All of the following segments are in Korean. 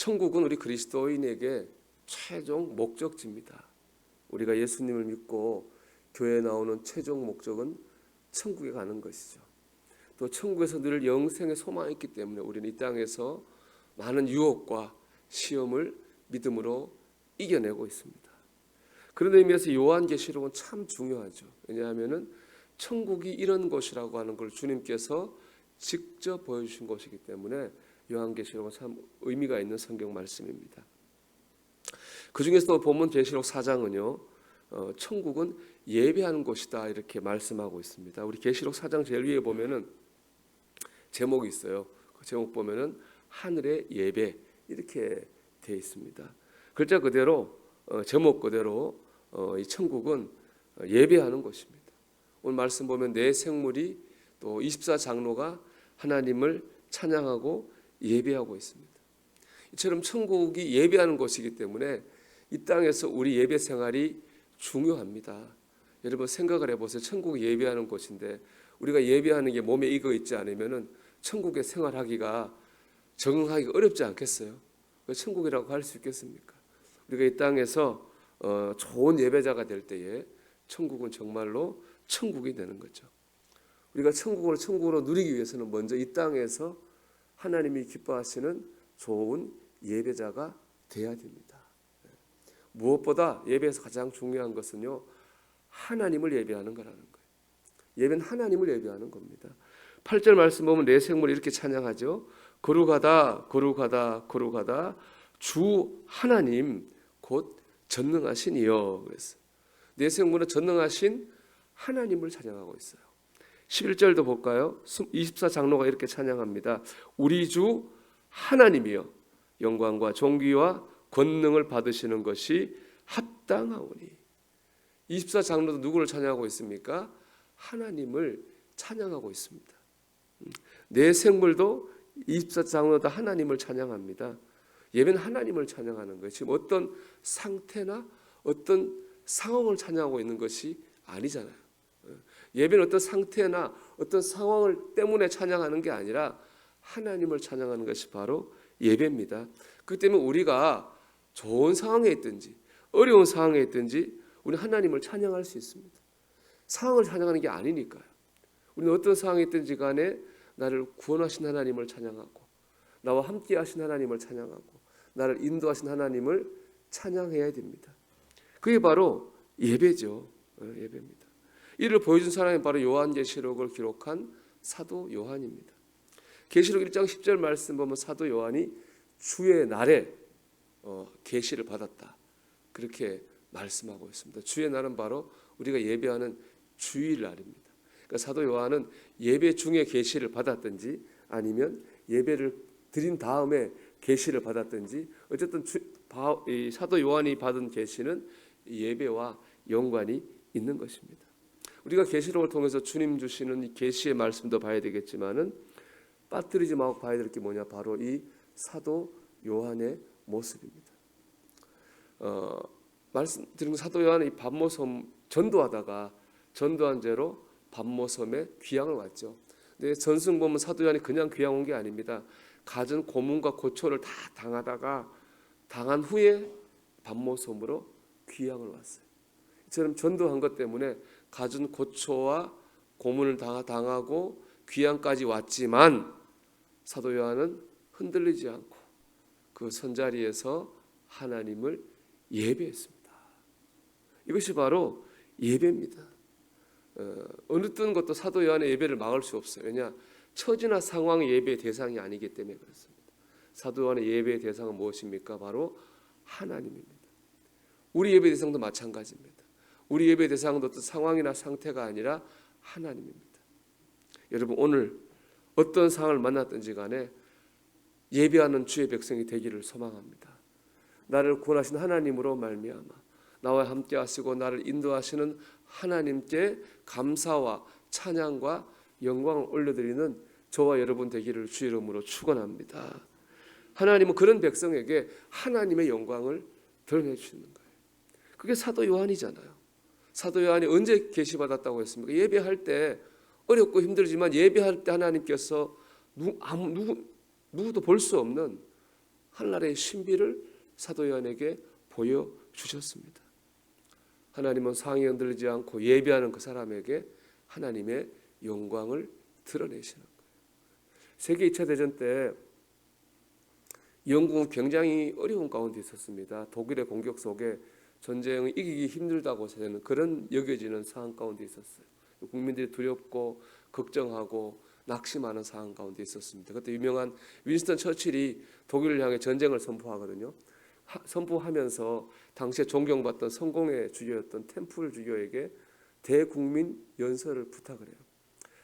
천국은 우리 그리스도인에게 최종 목적지입니다. 우리가 예수님을 믿고 교회에 나오는 최종 목적은 천국에 가는 것이죠. 또 천국에서 늘 영생의 소망이 있기 때문에 우리는 이 땅에서 많은 유혹과 시험을 믿음으로 이겨내고 있습니다. 그런 의미에서 요한계시록은 참 중요하죠. 왜냐하면 천국이 이런 곳이라고 하는 걸 주님께서 직접 보여주신 것이기 때문에 요한계시록은 참 의미가 있는 성경 말씀입니다. 그 중에서도 본문 계시록 4장은요, 천국은 예배하는 곳이다 이렇게 말씀하고 있습니다. 우리 계시록 4장 제일 위에 보면은 제목이 있어요. 그 제목 보면은 하늘의 예배 이렇게 되어 있습니다. 글자 그대로 제목 그대로 이 천국은 예배하는 곳입니다. 오늘 말씀 보면 네 생물이 또 24장로가 하나님을 찬양하고 예배하고 있습니다. 이처럼 천국이 예배하는 곳이기 때문에 이 땅에서 우리 예배 생활이 중요합니다. 여러분 생각을 해보세요. 천국이 예배하는 곳인데 우리가 예배하는 게 몸에 익어 있지 않으면 천국에 생활하기가 적응하기가 어렵지 않겠어요? 천국이라고 할 수 있겠습니까? 우리가 이 땅에서 좋은 예배자가 될 때에 천국은 정말로 천국이 되는 거죠. 우리가 천국으로 누리기 위해서는 먼저 이 땅에서 하나님이 기뻐하시는 좋은 예배자가 돼야 됩니다. 무엇보다 예배에서 가장 중요한 것은요, 하나님을 예배하는 거라는 거예요. 예배는 하나님을 예배하는 겁니다. 8절 말씀 보면 네 생물이 이렇게 찬양하죠. 거룩하다 거룩하다 거룩하다 주 하나님 곧 전능하신 이여. 그래서 네 생물은 전능하신 하나님을 찬양하고 있어요. 11절도 볼까요? 24장로가 이렇게 찬양합니다. 우리 주 하나님이여 영광과 존귀와 권능을 받으시는 것이 합당하오니. 24장로도 누구를 찬양하고 있습니까? 하나님을 찬양하고 있습니다. 네 생물도 24장로도 하나님을 찬양합니다. 예배는 하나님을 찬양하는 거예요. 지금 어떤 상태나 어떤 상황을 찬양하고 있는 것이 아니잖아요. 예배는 어떤 상태나 어떤 상황을 때문에 찬양하는 게 아니라 하나님을 찬양하는 것이 바로 예배입니다. 그렇기 때문에 우리가 좋은 상황에 있든지 어려운 상황에 있든지 우리는 하나님을 찬양할 수 있습니다. 상황을 찬양하는 게 아니니까요. 우리는 어떤 상황에 있든지 간에 나를 구원하신 하나님을 찬양하고 나와 함께 하신 하나님을 찬양하고 나를 인도하신 하나님을 찬양해야 됩니다. 그게 바로 예배죠. 예배입니다. 이를 보여준 사람이 바로 요한계시록을 기록한 사도 요한입니다. 계시록 1장 10절 말씀 보면 사도 요한이 주의 날에 계시를 받았다 그렇게 말씀하고 있습니다. 주의 날은 바로 우리가 예배하는 주일날입니다. 그러니까 사도 요한은 예배 중에 계시를 받았든지 아니면 예배를 드린 다음에 계시를 받았든지 어쨌든 사도 요한이 받은 계시는 예배와 연관이 있는 것입니다. 우리가 계시록을 통해서 주님 주시는 이 계시의 말씀도 봐야 되겠지만은 빠뜨리지 말고 봐야 될 게 뭐냐, 바로 이 사도 요한의 모습입니다. 말씀드린 사도 요한이 밤모섬 전도하다가 전도한 죄로 밤모섬에 귀양을 왔죠. 근데 전승 보면 사도 요한이 그냥 귀양 온 게 아닙니다. 갖은 고문과 고초를 다 당한 후에 밤모섬으로 귀양을 왔어요. 이처럼 전도한 것 때문에 갖은 고초와 고문을 당하고 귀양까지 왔지만 사도 요한은 흔들리지 않고 그 선자리에서 하나님을 예배했습니다. 이것이 바로 예배입니다. 어느 뜬 것도 사도 요한의 예배를 막을 수 없어요. 왜냐? 처지나 상황의 예배의 대상이 아니기 때문에 그렇습니다. 사도 요한의 예배의 대상은 무엇입니까? 바로 하나님입니다. 우리 예배 대상도 마찬가지입니다. 우리 예배 대상은 어떤 상황이나 상태가 아니라 하나님입니다. 여러분 오늘 어떤 상황을 만났든지 간에 예배하는 주의 백성이 되기를 소망합니다. 나를 구원하신 하나님으로 말미암아 나와 함께 하시고 나를 인도하시는 하나님께 감사와 찬양과 영광을 올려드리는 저와 여러분 되기를 주의 이름으로 축원합니다. 하나님은 그런 백성에게 하나님의 영광을 드러내 주시는 거예요. 그게 사도 요한이잖아요. 사도 요한이 언제 계시받았다고 했습니까? 예배할 때 어렵고 힘들지만 예배할 때 하나님께서 누구도 볼 수 없는 하늘나라의 신비를 사도 요한에게 보여주셨습니다. 하나님은 상이 흔들리지 않고 예배하는 그 사람에게 하나님의 영광을 드러내시는 거예요. 세계 2차 대전 때 영국은 굉장히 어려운 가운데 있었습니다. 독일의 공격 속에 전쟁을 이기기 힘들다고 하는 그런 여겨지는 상황 가운데 있었어요. 국민들이 두렵고 걱정하고 낙심하는 상황 가운데 있었습니다. 그때 유명한 윈스턴 처칠이 독일을 향해 전쟁을 선포하거든요. 선포하면서 당시에 존경받던 성공의 주교였던 템플 주교에게 대국민 연설을 부탁을 해요.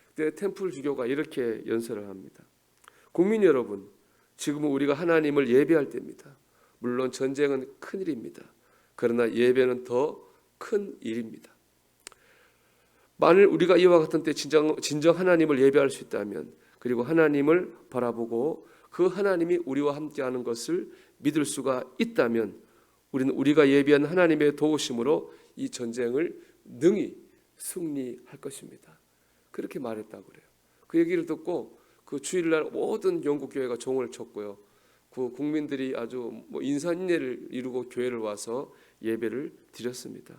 그때 템플 주교가 이렇게 연설을 합니다. 국민 여러분, 지금은 우리가 하나님을 예배할 때입니다. 물론 전쟁은 큰일입니다. 그러나 예배는 더 큰 일입니다. 만일 우리가 이와 같은 때 진정 하나님을 예배할 수 있다면, 그리고 하나님을 바라보고 그 하나님이 우리와 함께하는 것을 믿을 수가 있다면, 우리는 우리가 예배한 하나님의 도우심으로 이 전쟁을 능히 승리할 것입니다. 그렇게 말했다고 그래요. 그 얘기를 듣고 그 주일날 모든 영국 교회가 종을 쳤고요. 그 국민들이 아주 인산인해를 이루고 교회를 와서 예배를 드렸습니다.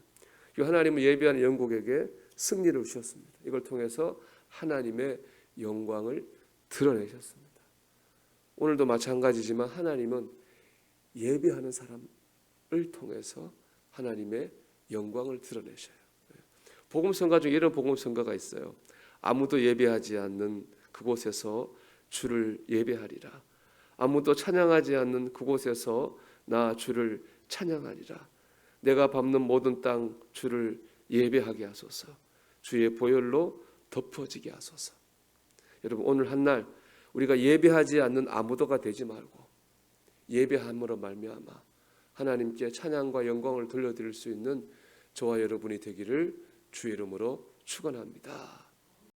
하나님은 예배하는 영국에게 승리를 주셨습니다. 이걸 통해서 하나님의 영광을 드러내셨습니다. 오늘도 마찬가지지만 하나님은 예배하는 사람을 통해서 하나님의 영광을 드러내셔요. 복음성가 중에 이런 복음성가가 있어요. 아무도 예배하지 않는 그곳에서 주를 예배하리라. 아무도 찬양하지 않는 그곳에서 나 주를 찬양하리라. 내가 밟는 모든 땅 주를 예배하게 하소서. 주의 보혈로 덮어지게 하소서. 여러분, 오늘 한날 우리가 예배하지 않는 아무도가 되지 말고 예배함으로 말미암아 하나님께 찬양과 영광을 돌려드릴 수 있는 저와 여러분이 되기를 주의 이름으로 축원합니다.